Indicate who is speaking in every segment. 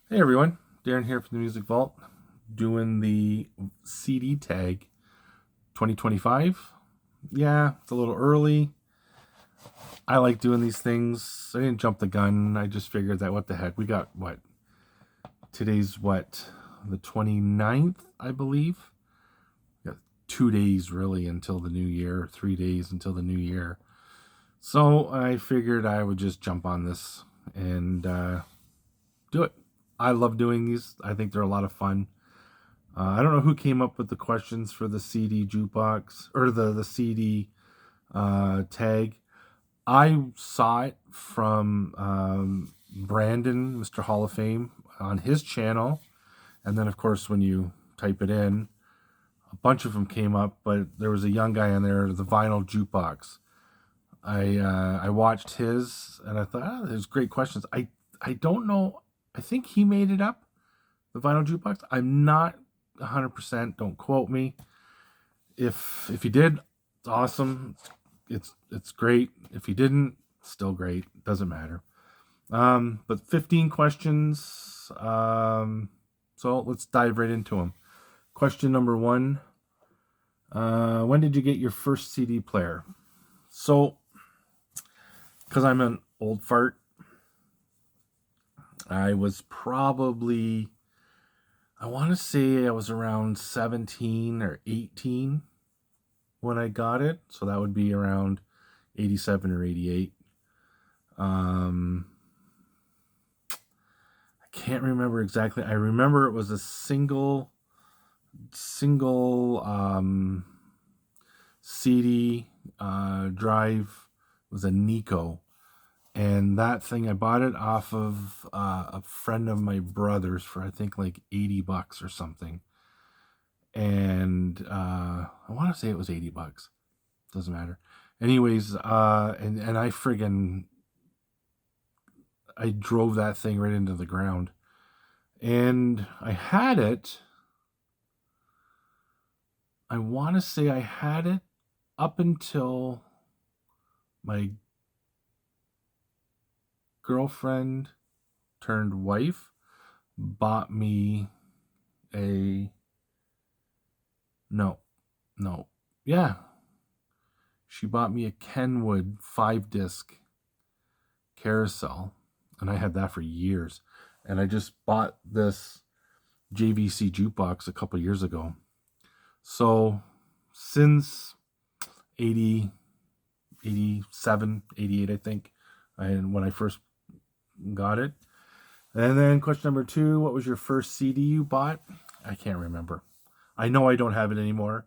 Speaker 1: Hey everyone, Darren here from the Music Vault, doing the CD tag 2025. Yeah, it's a little early. I like doing these things. I didn't jump the gun. I just figured that what the heck. We got what? Today's what? The 29th, I believe. We got 2 days really until the new year, 3 days until the new year. So I figured I would just jump on this and do it. I love doing these. I think they're a lot of fun. I don't know who came up with the questions for the CD jukebox or the CD tag. I saw it from Brandon, Mr. Hall of Fame, on his channel. And then, of course, when you type it in, a bunch of them came up, but there was a young guy on there, the vinyl jukebox. I watched his and I thought, there's great questions. I don't know. I think he made it up, the vinyl jukebox. I'm not 100%. Don't quote me. If he did, it's awesome. It's great. If he didn't, still great. Doesn't matter. But 15 questions. So let's dive right into them. Question number one. When did you get your first CD player? So, because I'm an old fart, I was probably, I want to say I was around 17 or 18 when I got it. So that would be around 87 or 88. I can't remember exactly. I remember it was a single CD drive. It was a Nico, and that thing I bought it off of a friend of my brother's for I think like $80 or something. And I want to say it was $80. Doesn't matter. Anyways, and I drove that thing right into the ground. And I had it, I want to say I had it up until my girlfriend turned wife bought me a, no, no, yeah. She bought me a Kenwood 5 disc carousel, and I had that for years. And I just bought this JVC jukebox a couple years ago. So since 80, 87, 88, I think, and when I first got it. And then question number two, what was your first CD you bought? I can't remember. I know I don't have it anymore.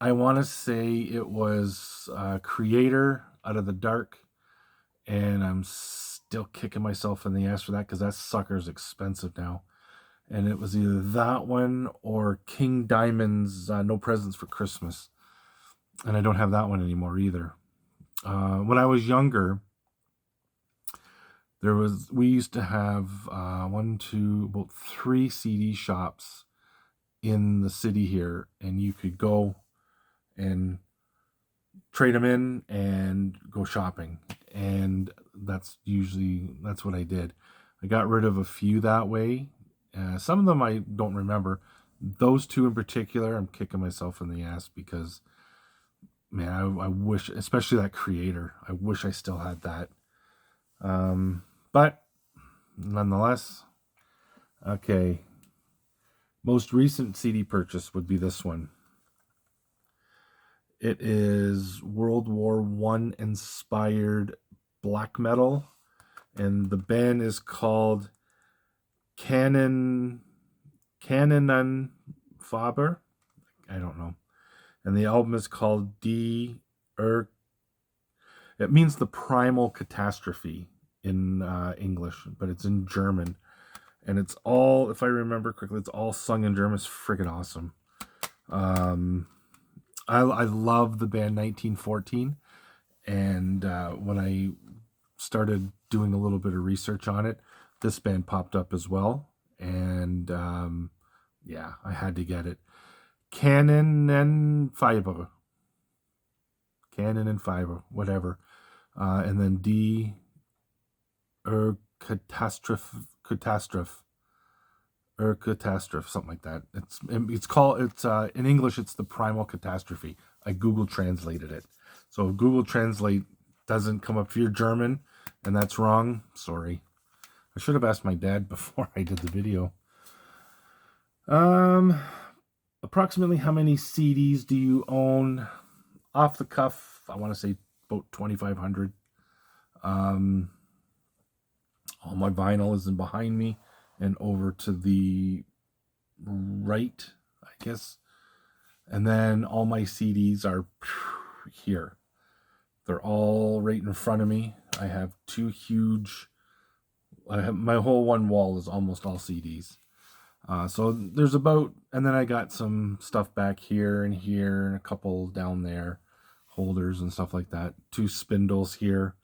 Speaker 1: I want to say it was Creator Out of the Dark, and I'm still kicking myself in the ass for that because that sucker's expensive now. And it was either that one or King Diamond's No Presents for Christmas. And I don't have that one anymore either. When I was younger, we used to have about 3 CD shops in the city here, and you could go and trade them in and go shopping. And that's what I did. I got rid of a few that way. Some of them I don't remember. Those two in particular, I'm kicking myself in the ass because, man, I wish, especially that Creator, I wish I still had that. But nonetheless, okay. Most recent CD purchase would be this one. It is World War One inspired black metal, and the band is called Canonen Faber. I don't know. And the album is called It means the primal catastrophe in English, but it's in German. And it's all, if I remember correctly, it's all sung in German. It's freaking awesome. I love the band 1914. And when I started doing a little bit of research on it, this band popped up as well. And yeah, I had to get it. Canon and Fiber. Canon and Fiber, whatever. And then D. Catastrophe. or catastrophe, something like that. It's called, it's in English it's the Primal Catastrophe. I Google translated it. So if Google Translate doesn't come up, if you're German and that's wrong, sorry. I should have asked my dad before I did the video. Approximately how many CDs do you own? Off the cuff, I want to say about 2,500. All my vinyl is in behind me and over to the right, I guess. And then all my CDs are here. They're all right in front of me. I have two huge, my whole one wall is almost all CDs. So there's about, and then I got some stuff back here and a couple down there, holders and stuff like that. Two spindles here.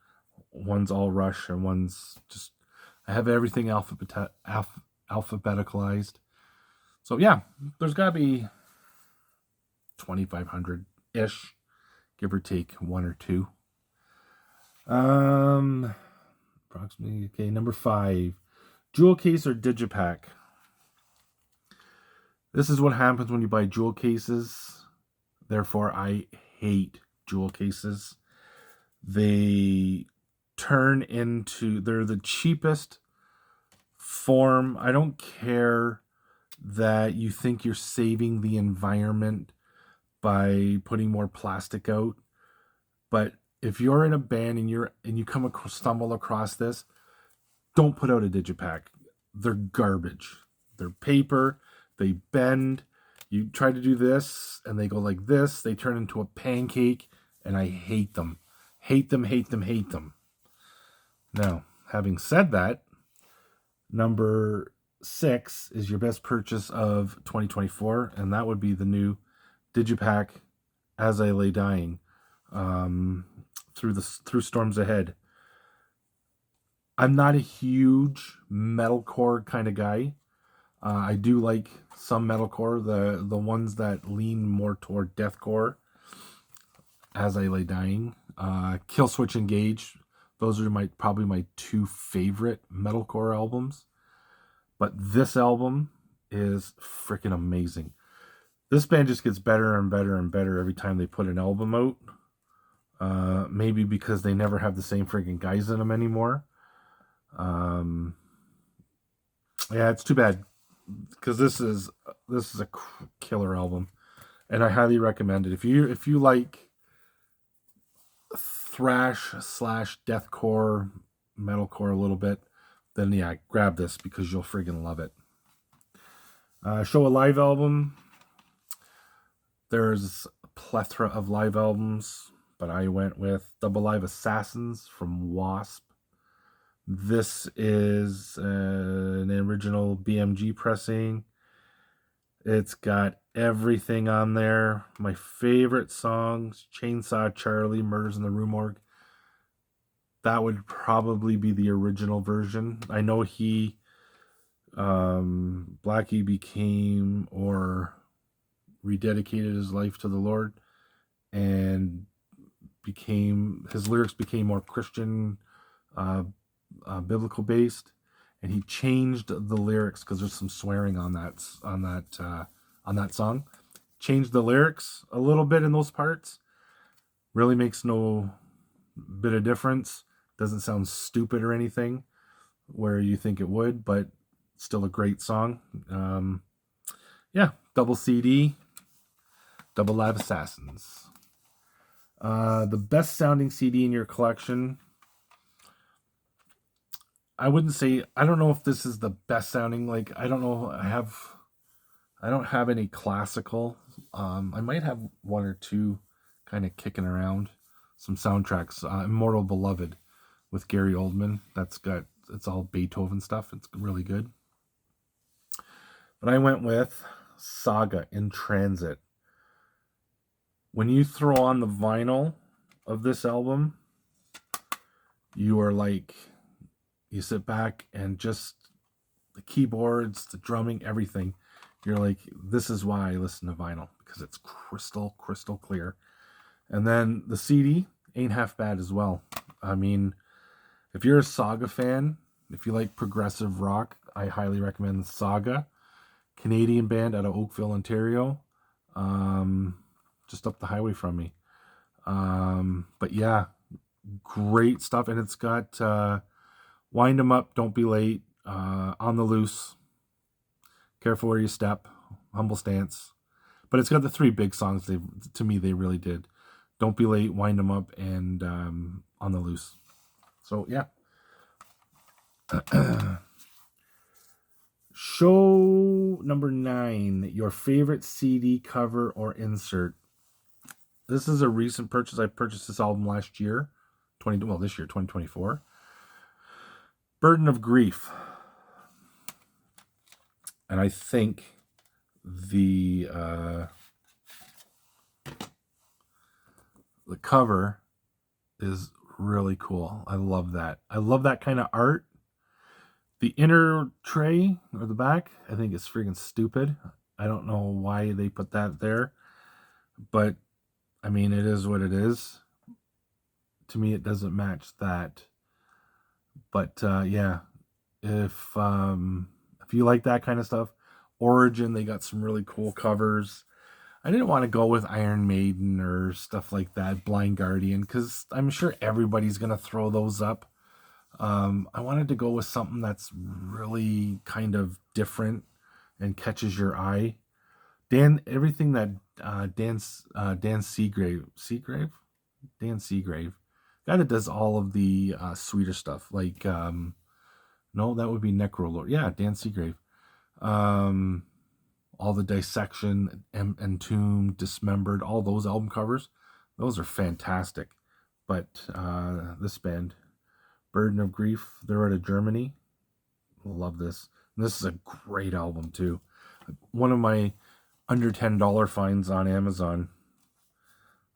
Speaker 1: One's all Rush and one's just, I have everything alphabeticalized. So yeah, there's got to be 2,500-ish, give or take one or two. Approximately, okay, number 5. Jewel case or Digipak? This is what happens when you buy jewel cases. Therefore, I hate jewel cases. They turn into, they're the cheapest form. I don't care that you think you're saving the environment by putting more plastic out, but if you're in a band and you stumble across this, don't put out a Digipak. They're garbage. They're paper. They bend. You try to do this and they go like this. They turn into a pancake and I hate them. Hate them, hate them, hate them. Now, having said that, number 6 is your best purchase of 2024, and that would be the new Digipak As I Lay Dying, through storms ahead. I'm not a huge metalcore kind of guy. I do like some metalcore, the ones that lean more toward deathcore. As I Lay Dying, Killswitch Engage. Those are probably my 2 favorite metalcore albums. But this album is freaking amazing. This band just gets better and better and better every time they put an album out. Maybe because they never have the same freaking guys in them anymore. Yeah, it's too bad, because this is a killer album, and I highly recommend it. If you like thrash / deathcore, metalcore a little bit, then yeah, grab this because you'll friggin' love it. Show a live album. There's a plethora of live albums, but I went with Double Live Assassins from Wasp. This is an original BMG pressing. It's got everything on there. My favorite songs: Chainsaw Charlie, Murders in the Rue Morgue. That would probably be the original version. I know Blackie became, or rededicated his life to the Lord, and his lyrics became more Christian, biblical based, and he changed the lyrics because there's some swearing on that song. Changed the lyrics a little bit in those parts. Really makes no bit of difference. Doesn't sound stupid or anything where you think it would, but still a great song. Yeah, double CD, Double Live Assassins. The best sounding CD in your collection. I wouldn't say, I don't know if this is the best sounding, like, I don't know, I don't have any classical. I might have one or two kind of kicking around. Some soundtracks. Immortal Beloved with Gary Oldman. It's all Beethoven stuff. It's really good. But I went with Saga in Transit. When you throw on the vinyl of this album, you sit back and just the keyboards, the drumming, everything. You're like, this is why I listen to vinyl, because it's crystal clear. And then the CD ain't half bad as well. I mean, if you're a Saga fan, if you like progressive rock, I highly recommend Saga. Canadian band out of Oakville, Ontario, just up the highway from me. But yeah, great stuff. And it's got Wind 'em Up, Don't Be Late, On the Loose, Careful Where You Step, Humble Stance. But it's got the three big songs to me they really did. Don't Be Late, Wind 'em Up, and On the Loose. So yeah. Show number 9, your favorite CD cover or insert. This is a recent purchase. I purchased this album last year, this year, 2024. Burden of Grief. And I think the cover is really cool. I love that. I love that kind of art. The inner tray or the back, I think it's freaking stupid. I don't know why they put that there, but I mean, it is what it is. To me, it doesn't match that. But yeah, if you like that kind of stuff, Origin, they got some really cool covers. I didn't want to go with Iron Maiden or stuff like that, Blind Guardian, because I'm sure everybody's going to throw those up. I wanted to go with something that's really kind of different and catches your eye. Everything that Dan Seagrave, guy that does all of the Swedish stuff, like no, that would be Necrolord. Yeah, Dan Seagrave. All the Dissection, Entombed, Dismembered, all those album covers, those are fantastic. But this band, Burden of Grief, they're out of Germany. Love this. And this is a great album too. One of my under $10 finds on Amazon.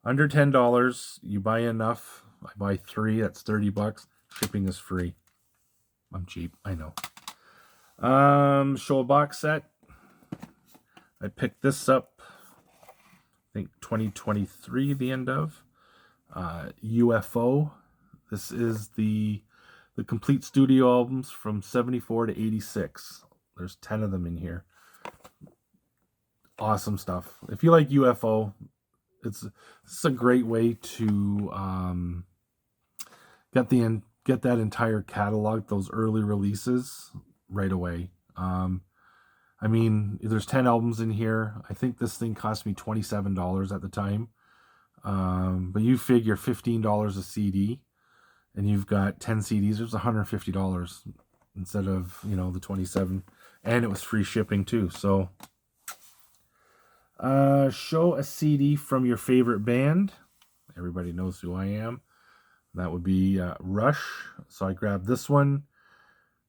Speaker 1: Under $10, you buy enough. I buy 3, that's $30. Shipping is free. I'm cheap, I know. Show a box set. I picked this up, I think 2023, the end of. UFO. This is the complete studio albums from 74 to 86. There's 10 of them in here. Awesome stuff. If you like UFO, it's a great way to get that entire catalog, those early releases, right away. I mean, there's 10 albums in here. I think this thing cost me $27 at the time. But you figure $15 a CD, and you've got 10 CDs. There's $150 instead of, the 27, and it was free shipping too. So, show a CD from your favorite band. Everybody knows who I am. That would be Rush. So I grabbed this one.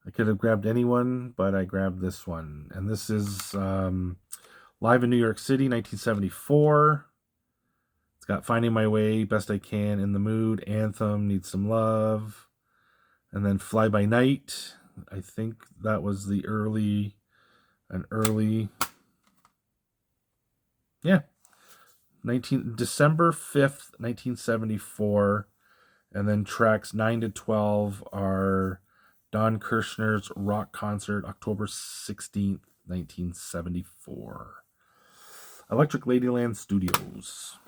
Speaker 1: I could have grabbed anyone, but I grabbed this one. And this is live in New York City, 1974. It's got Finding My Way, Best I Can, In the Mood, Anthem, Need Some Love. And then Fly By Night. I think that was an early, December 5th, 1974. And then tracks 9 to 12 are Don Kirshner's rock concert, October 16th, 1974. Electric Ladyland Studios.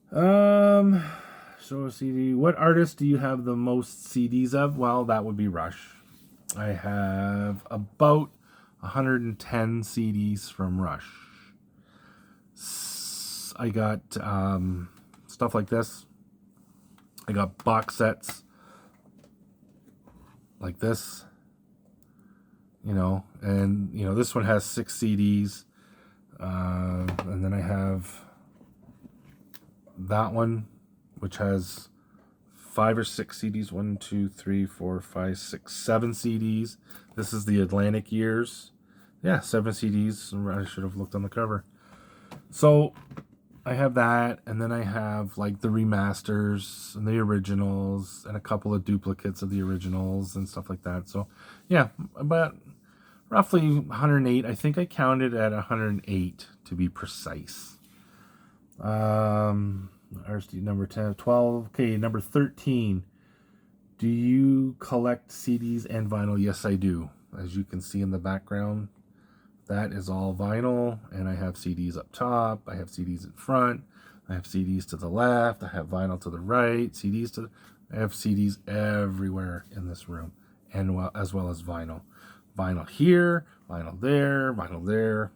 Speaker 1: So a CD. What artist do you have the most CDs of? Well, that would be Rush. I have about 110 CDs from Rush. I got stuff like this. I got box sets like this, and this one has 6 CDs, and then I have that one, which has 5 or 6 CDs. 1, 2, 3, 4, 5, 6, 7 CDs. This is the Atlantic years. Yeah, 7 CDs. I should have looked on the cover. So I have that, and then I have like the remasters and the originals and a couple of duplicates of the originals and stuff like that. So yeah, about roughly 108. I think I counted at 108 to be precise. RSD number 10, 12. Okay, number 13. Do you collect CDs and vinyl? Yes, I do. As you can see in the background, that is all vinyl, and I have CDs up top, I have CDs in front, I have CDs to the left, I have vinyl to the right, I have CDs everywhere in this room, and as well as vinyl. Vinyl here, vinyl there, vinyl there.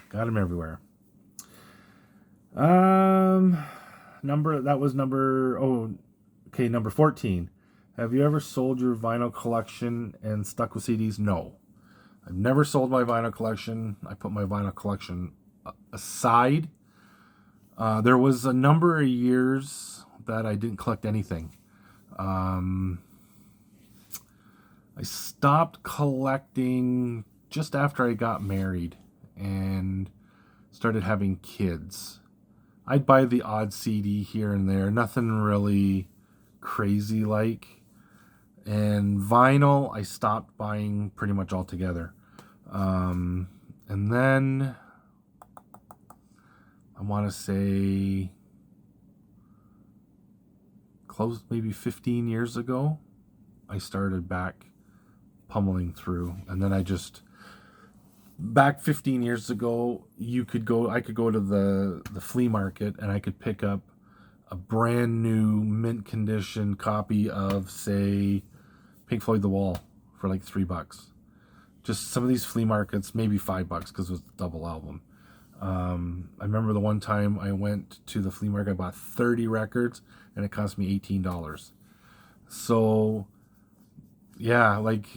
Speaker 1: Got them everywhere. Number 14. Have you ever sold your vinyl collection and stuck with CDs? No. I've never sold my vinyl collection. I put my vinyl collection aside. There was a number of years that I didn't collect anything. I stopped collecting just after I got married and started having kids. I'd buy the odd CD here and there, nothing really crazy like. And vinyl, I stopped buying pretty much altogether. And then I want to say close, maybe 15 years ago, I started back pummeling through. And then back 15 years ago, I could go to the flea market and I could pick up a brand new mint condition copy of, say, Pink Floyd The Wall for like $3. Just some of these flea markets, maybe $5 because it was the double album. I remember the one time I went to the flea market, I bought 30 records and it cost me $18. So yeah, like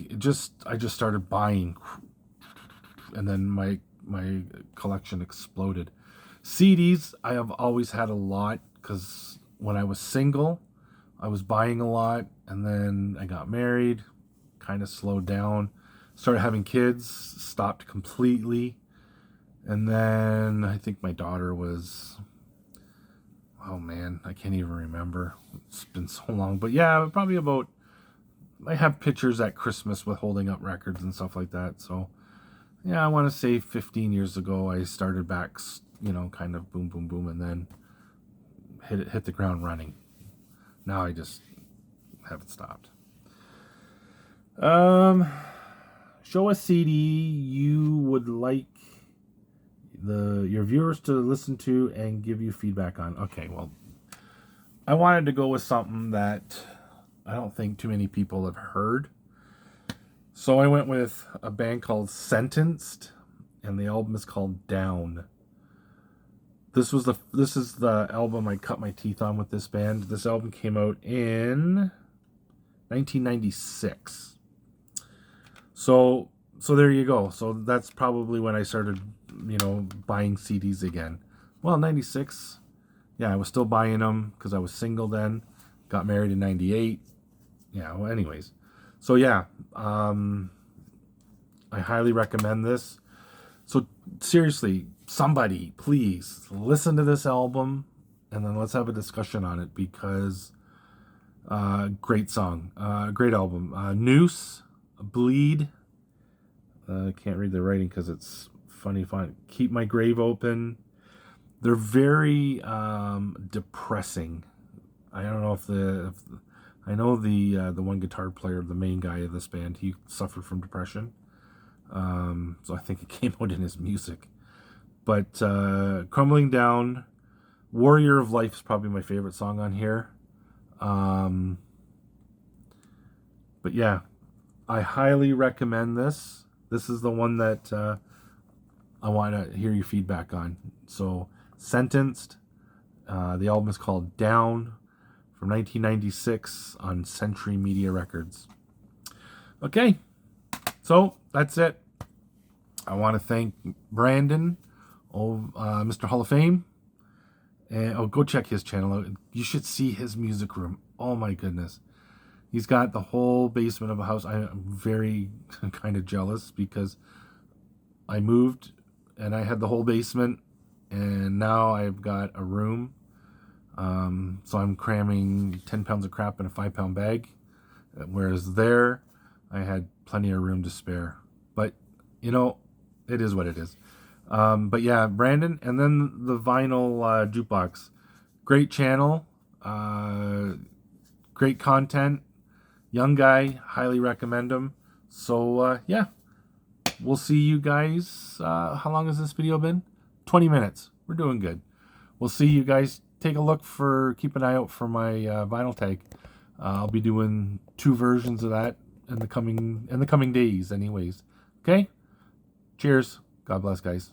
Speaker 1: I just started buying, and then my collection exploded. CDs, I have always had a lot because when I was single, I was buying a lot, and then I got married, kind of slowed down, started having kids, stopped completely, and then I think my daughter was, oh man, I can't even remember. It's been so long, but yeah, probably about, I have pictures at Christmas with holding up records and stuff like that, so yeah, I want to say 15 years ago I started back, kind of boom, boom, boom, and then hit the ground running. Now I just haven't stopped. Show a CD you would like your viewers to listen to and give you feedback on. Okay, well, I wanted to go with something that I don't think too many people have heard. So I went with a band called Sentenced, and the album is called Down. This is the album I cut my teeth on with this band. This album came out in 1996. So there you go. So that's probably when I started, buying CDs again. Well, 96. Yeah, I was still buying them because I was single then. Got married in 98. Yeah, well, anyways. So yeah, I highly recommend this. So seriously, somebody, please listen to this album and then let's have a discussion on it because great song, great album. Noose, Bleed. I can't read the writing because it's funny font. Keep My Grave Open. They're very depressing. I don't know I know the one guitar player, the main guy of this band, he suffered from depression. So I think it came out in his music. But Crumbling Down, Warrior of Life is probably my favorite song on here. But yeah, I highly recommend this. This is the one that I want to hear your feedback on. So Sentenced, the album is called Down, from 1996 on Century Media Records. Okay, so that's it. I want to thank Brandon, Mr. Hall of Fame, and go check his channel out. You should see his music room. Oh my goodness, he's got the whole basement of a house. I'm very kind of jealous because I moved and I had the whole basement, and now I've got a room. So I'm cramming 10 pounds of crap in a 5-pound bag, whereas there I had plenty of room to spare. But it is what it is. But yeah, Brandon, and then the vinyl jukebox, great channel, great content, young guy, highly recommend him. So yeah, we'll see you guys. How long has this video been? 20 minutes. We're doing good. We'll see you guys. Keep an eye out for my vinyl tag. I'll be doing 2 versions of that in the coming days anyways. Okay? Cheers. God bless, guys.